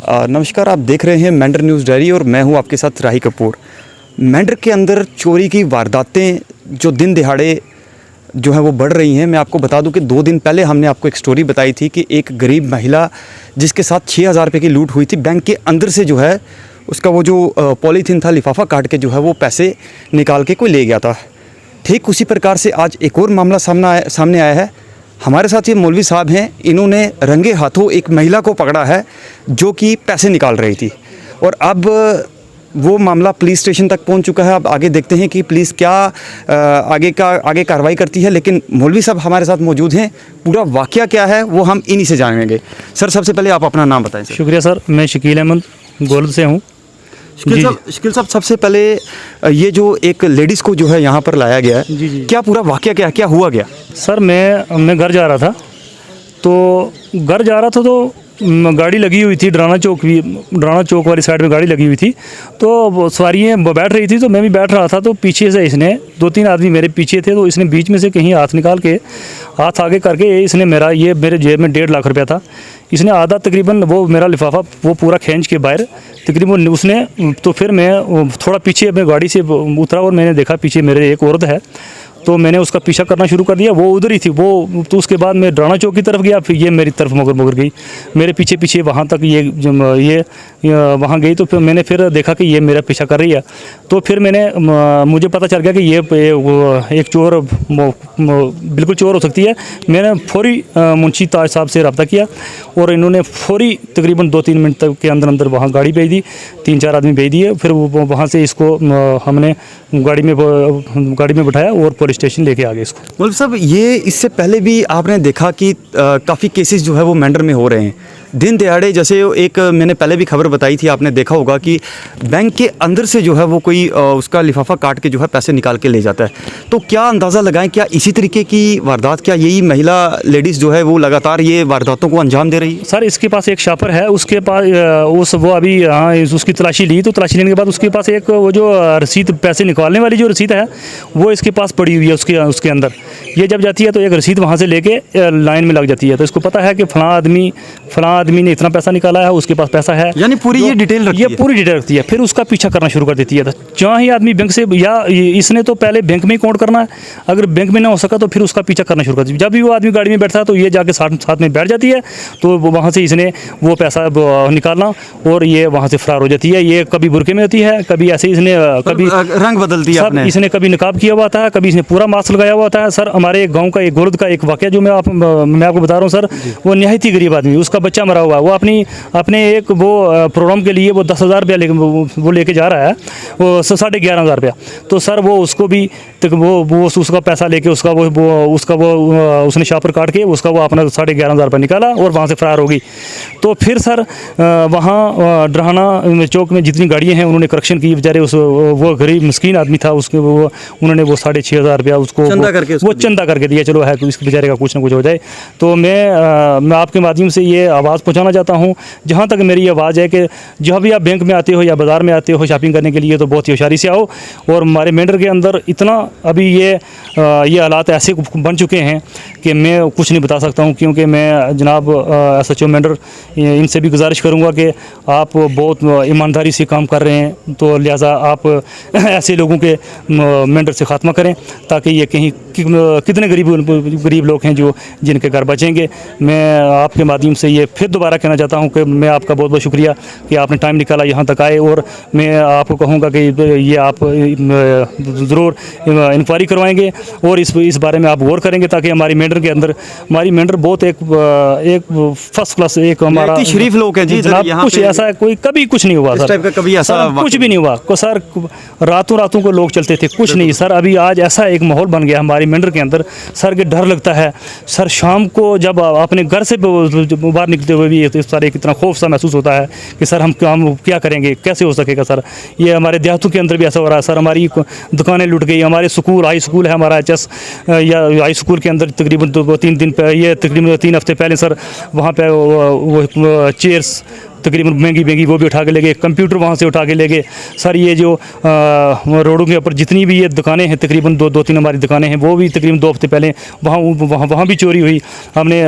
नमस्कार, आप देख रहे हैं मेंढर न्यूज़ डायरी और मैं हूं आपके साथ राही कपूर। मेंढर के अंदर चोरी की वारदातें जो दिन दिहाड़े जो है वो बढ़ रही हैं। मैं आपको बता दूं कि 2 दिन पहले हमने आपको एक स्टोरी बताई थी कि एक गरीब महिला जिसके साथ 6,000 रुपये की लूट हुई थी, बैंक के अंदर से जो है उसका वो जो पॉलीथीन था, लिफाफा काट के जो है वो पैसे निकाल के कोई ले गया था। ठीक उसी प्रकार से आज एक और मामला सामने आया है। हमारे साथ ये मौलवी साहब हैं, इन्होंने रंगे हाथों एक महिला को पकड़ा है जो कि पैसे निकाल रही थी और अब वो मामला पुलिस स्टेशन तक पहुंच चुका है। अब आगे देखते हैं कि पुलिस क्या आगे कार्रवाई करती है। लेकिन मौलवी साहब हमारे साथ मौजूद हैं, पूरा वाकया क्या है वो हम इन्हीं से जानेंगे। सर, सबसे पहले आप अपना नाम बताएं। शुक्रिया सर, मैं शकील अहमद गोल्ड से हूँ। शकील साहब, सबसे पहले ये जो एक लेडीज़ को जो है यहाँ पर लाया गया है, जी। क्या पूरा वाकया क्या हुआ गया? सर, मैं घर जा रहा था तो गाड़ी लगी हुई थी, डराना चौक वाली साइड में गाड़ी लगी हुई थी। तो सवारियाँ बैठ रही थी तो मैं भी बैठ रहा था। तो पीछे से इसने 2-3 आदमी मेरे पीछे थे, तो इसने बीच में से कहीं हाथ निकाल के हाथ आगे करके इसने मेरे जेब में 1.5 लाख रुपया था। इसने आधा तकरीबन वो मेरा लिफाफा वो पूरा खींच के बाहर तकरीबन उसने, तो फिर मैं थोड़ा पीछे अपने गाड़ी से उतरा और मैंने देखा पीछे मेरे एक औरत है, तो मैंने उसका पीछा करना शुरू कर दिया। वो उधर ही थी वो, तो उसके बाद मैं डराना चौक की तरफ गया, फिर ये मेरी तरफ मुगर गई, मेरे पीछे वहाँ तक ये वहाँ गई। तो फिर मैंने देखा कि ये मेरा पीछा कर रही है। तो फिर मुझे पता चल गया कि ये एक चोर बिल्कुल चोर हो सकती है। मैंने फौरी मुंशी ताज साहब से रब्ता किया और इन्होंने फौरी तकरीबन 2-3 मिनट तक के अंदर वहाँ गाड़ी भेज दी, 3-4 आदमी भेज दिए। फिर वहाँ से इसको हमने गाड़ी में बिठाया और पुलिस स्टेशन लेके आ गए इसको। मौलवी साहब, ये इससे पहले भी आपने देखा कि काफ़ी केसेस जो है वो मेंढर में हो रहे हैं दिन दिहाड़े। जैसे एक मैंने पहले भी खबर बताई थी, आपने देखा होगा कि बैंक के अंदर से जो है वो कोई उसका लिफाफा काट के जो है पैसे निकाल के ले जाता है। तो क्या अंदाज़ा लगाएं, क्या इसी तरीके की वारदात, क्या यही महिला लेडीज़ जो है वो लगातार ये वारदातों को अंजाम दे रही है? सर, इसके पास एक शॉपर है, उसके पास वो अभी उसकी तलाशी ली, तो तलाशी लेने के बाद उसके पास एक वो जो रसीद, पैसे निकालने वाली जो रसीद है वो इसके पास पड़ी हुई है उसके अंदर। ये जब जाती है तो एक रसीद वहाँ से लेके लाइन में लग जाती है। तो इसको पता है कि फलां आदमी ने इतना पैसा निकाला है, उसके पास पैसा है, यानी पूरी ये डिटेल रखती है। फिर उसका पीछा करना शुरू कर देती है। जहाँ ही आदमी बैंक से, या इसने तो पहले बैंक में ही काउंट करना है, अगर बैंक में ना हो सका तो फिर उसका पीछा करना शुरू कर देती है। जब भी वो आदमी गाड़ी में बैठता है तो ये जाके साथ में बैठ जाती है, तो वहाँ से इसने वो पैसा निकालना और ये वहाँ से फरार हो जाती है। ये कभी बुरके में होती है, कभी ऐसे इसने कभी रंग बदल दिया, इसने कभी निकाब किया हुआ था, कभी इसने पूरा मास्क लगाया हुआ था। सर, हमारे गाँव का एक गोरद का एक वाकया जो मैं आपको बता रहा हूँ सर, वो निहायत ही गरीब आदमी, उसका बच्चा मरा हुआ, वो अपने एक वो प्रोग्राम के लिए वो 10,000 रुपया वो लेके जा रहा है, वो 11,500 रुपया। तो सर वो उसको भी वो उसका पैसा लेके उसका उसने शापर काट के उसका वो अपना 11,500 रुपया निकाला और वहाँ से फरार हो गई। तो फिर सर वहाँ डराना चौक में जितनी गाड़ियाँ हैं उन्होंने करेक्शन की। बेचारे वो गरीब मिस्कीन आदमी था, उसके उन्होंने वो 6,500 रुपया उसको चंदा करके दिया। चलो है कि इसके बेचारे का कुछ ना कुछ हो जाए। तो मैं आपके माध्यम से ये आवाज़ पहुँचाना चाहता हूँ, जहाँ तक मेरी आवाज़ है कि जहाँ भी आप बैंक में आते हो या बाज़ार में आते हो शॉपिंग करने के लिए तो बहुत ही होशियारी से आओ। और हमारे मेंढर के अंदर इतना अभी ये हालात ऐसे बन चुके हैं कि मैं कुछ नहीं बता सकता हूँ, क्योंकि मैं जनाब SHO मेंढर इनसे भी गुजारिश करूँगा कि आप बहुत ईमानदारी से काम कर रहे हैं, तो लिहाजा आप ऐसे लोगों के मेंढर से ख़ात्मा करें, ताकि ये कहीं कितने गरीब लोग हैं जो जिनके घर बचेंगे। मैं आपके माध्यम से ये फिर दोबारा कहना चाहता हूं कि मैं आपका बहुत बहुत शुक्रिया कि आपने टाइम निकाला यहाँ तक आए। और मैं आपको कहूँगा कि ये आप ज़रूर इंक्वायरी करवाएंगे और इस बारे में आप गौर करेंगे, ताकि हमारी मेंढर बहुत एक फर्स्ट क्लास एक हमारा शरीफ लोग हैं जी। कुछ ऐसा कोई कभी कुछ नहीं हुआ सर, कभी ऐसा कुछ भी नहीं हुआ को सर। रातों को लोग चलते थे, कुछ नहीं सर। अभी आज ऐसा एक माहौल बन गया हमारी मेंढर के अंदर सर कि डर लगता है सर। शाम को जब अपने घर से बाहर निकलते हुए भी इस सारे कितना खौफ सा महसूस होता है कि सर हम क्या करेंगे, कैसे हो सकेगा सर। ये हमारे देहातों के अंदर भी ऐसा हो रहा है सर। हमारी दुकानें लुट गई, हमारे हाई स्कूल है हमारा HS या हाई स्कूल के अंदर तकरीबन 3 हफ्ते पहले सर वहाँ पे वो चेयर्स तकरीबन महंगी महंगी वो भी उठा के ले गए, कंप्यूटर वहाँ से उठा के ले गए सर। ये जो रोडों के ऊपर जितनी भी ये दुकानें हैं, तकरीबन दो तीन हमारी दुकानें हैं, वो भी तकरीबन 2 हफ्ते पहले वहाँ भी चोरी हुई। हमने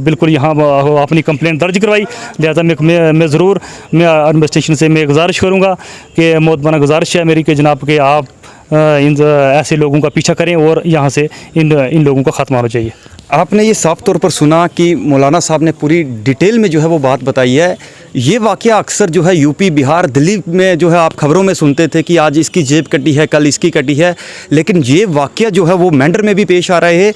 बिल्कुल यहाँ अपनी कंप्लेंट दर्ज करवाई। लिहाजा मैं ज़रूर एडमिनिस्ट्रेशन से मैं गुजारिश करूँगा कि मोहतबाना गुजारिश है मेरी कि जनाब कि आप इन ऐसे लोगों का पीछा करें और यहाँ से इन लोगों का ख़त्मा होना चाहिए। आपने ये साफ तौर पर सुना कि मौलाना साहब ने पूरी डिटेल में जो है वो बात बताई है। ये वाक़या अक्सर जो है यूपी, बिहार, दिल्ली में जो है आप खबरों में सुनते थे कि आज इसकी जेब कटी है, कल इसकी कटी है, लेकिन ये वाक़या जो है वो मेंढर में भी पेश आ रहे हैं।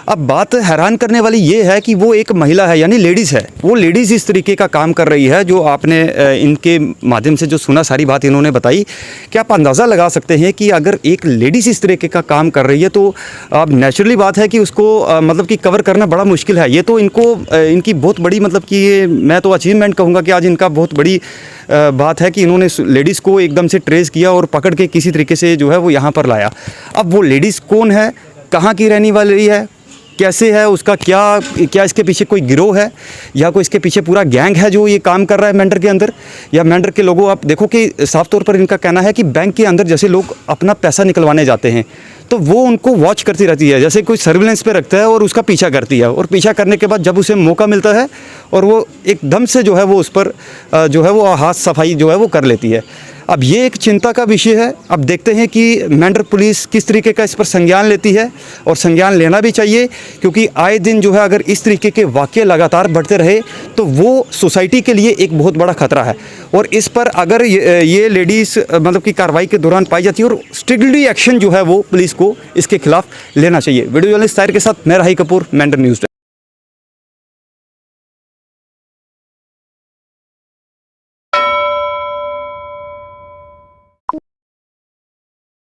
अब बात हैरान करने वाली ये है कि वो एक महिला है, यानी लेडीज़ है, वो लेडीज़ इस तरीके का काम कर रही है। जो आपने इनके माध्यम से जो सुना, सारी बात इन्होंने बताई, कि आप अंदाज़ा लगा सकते हैं कि अगर एक लेडीज़ इस तरीके का काम कर रही है तो अब नेचुरली बात है कि उसको मतलब कि कवर करना बड़ा मुश्किल है। ये तो इनकी बहुत बड़ी मतलब कि ये मैं तो अचीवमेंट कहूँगा कि आज इनका बहुत बड़ी बात है कि इन्होंने लेडीज़ को एकदम से ट्रेस किया और पकड़ के किसी तरीके से जो है वो यहाँ पर लाया। अब वो लेडीज़ कौन है, कहाँ की रहने वाली है, कैसे है, उसका क्या इसके पीछे कोई गिरोह है या कोई इसके पीछे पूरा गैंग है जो ये काम कर रहा है मेंढर के अंदर, या मेंढर के लोगों, आप देखो कि साफ तौर पर इनका कहना है कि बैंक के अंदर जैसे लोग अपना पैसा निकलवाने जाते हैं तो वो उनको वॉच करती रहती है, जैसे कोई सर्विलेंस पे रखता है और उसका पीछा करती है, और पीछा करने के बाद जब उसे मौका मिलता है और वो एकदम से जो है वो उस पर जो है वो हाथ सफाई जो है वो कर लेती है। अब ये एक चिंता का विषय है। अब देखते हैं कि मेंढर पुलिस किस तरीके का इस पर संज्ञान लेती है, और संज्ञान लेना भी चाहिए, क्योंकि आए दिन जो है अगर इस तरीके के वाक़ये लगातार बढ़ते रहे तो वो सोसाइटी के लिए एक बहुत बड़ा ख़तरा है। और इस पर अगर ये लेडीज़ मतलब कि कार्रवाई के दौरान पाई जाती है और स्ट्रिक्टली एक्शन जो है वो पुलिस को इसके खिलाफ लेना चाहिए। वीडियो जर्नलिस्ट ताहिर के साथ मैं राही कपूर, मेंढर न्यूज़।